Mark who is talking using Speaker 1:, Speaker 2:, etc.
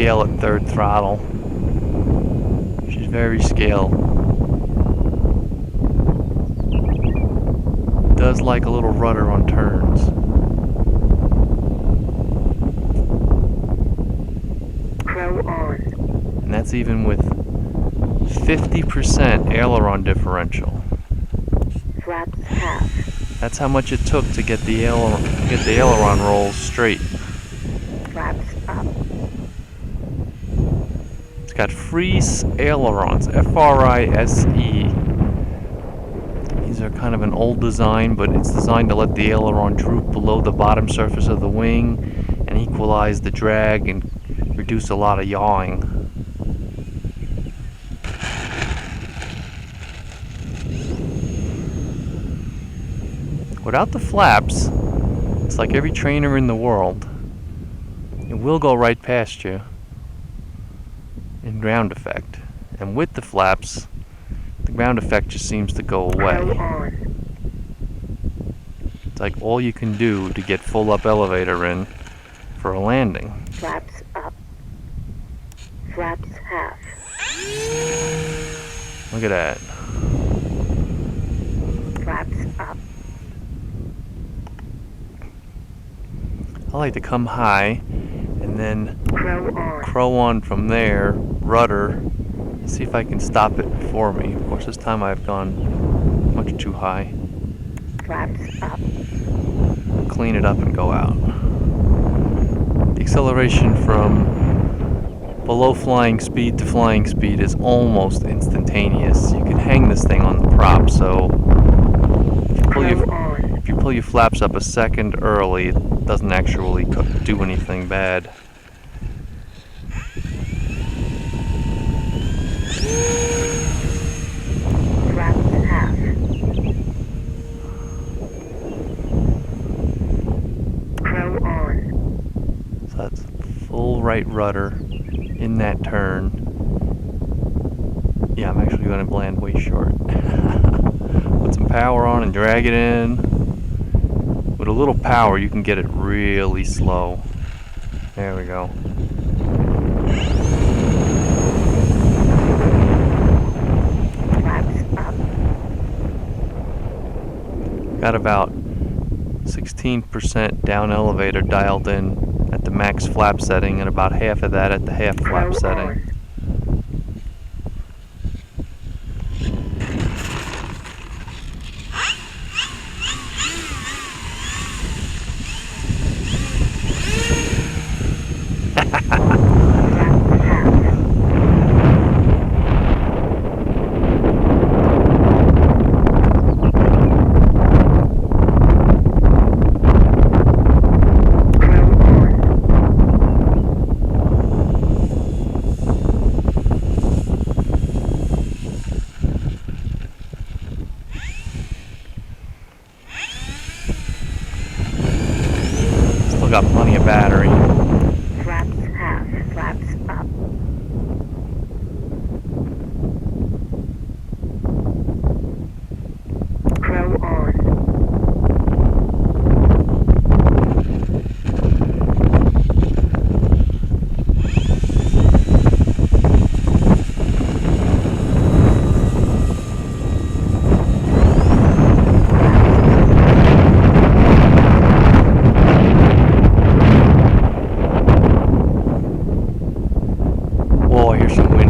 Speaker 1: scale at third throttle. She's very scale. Does like a little rudder on turns.
Speaker 2: Crow on.
Speaker 1: And that's even with 50% aileron differential.
Speaker 2: Flaps half.
Speaker 1: That's how much it took to get the aileron rolls straight.
Speaker 2: Flaps up.
Speaker 1: It's got Freeze ailerons, F-R-I-S-E. These are kind of an old design, but it's designed to let the aileron droop below the bottom surface of the wing and equalize the drag and reduce a lot of yawing. Without the flaps, it's like every trainer in the world. It will go right past you in ground effect. And with the flaps, the ground effect just seems to go away. It's like all you can do to get full up elevator in for a landing.
Speaker 2: Flaps up. Flaps half.
Speaker 1: Look at that.
Speaker 2: Flaps up.
Speaker 1: I like to come high and then crow on from there, rudder, see if I can stop it before me. Of course, this time I've gone much too high.
Speaker 2: Flaps up.
Speaker 1: Clean it up and go out. The acceleration from below flying speed to flying speed is almost instantaneous. You can hang this thing on the prop, so if you pull your flaps up a second early, it doesn't actually do anything bad.
Speaker 2: Flaps half. Crow on.
Speaker 1: So that's full right rudder in that turn. Yeah, I'm actually going to land way short. Put some power on and drag it in. With a little power, you can get it really slow. There we go.
Speaker 2: Flaps up.
Speaker 1: Got about 16% down elevator dialed in at the max flap setting and about half of that at the half flap setting. Got plenty of battery.
Speaker 2: Flaps half. Flaps up. Crow on.
Speaker 1: Whoa, here's some wind.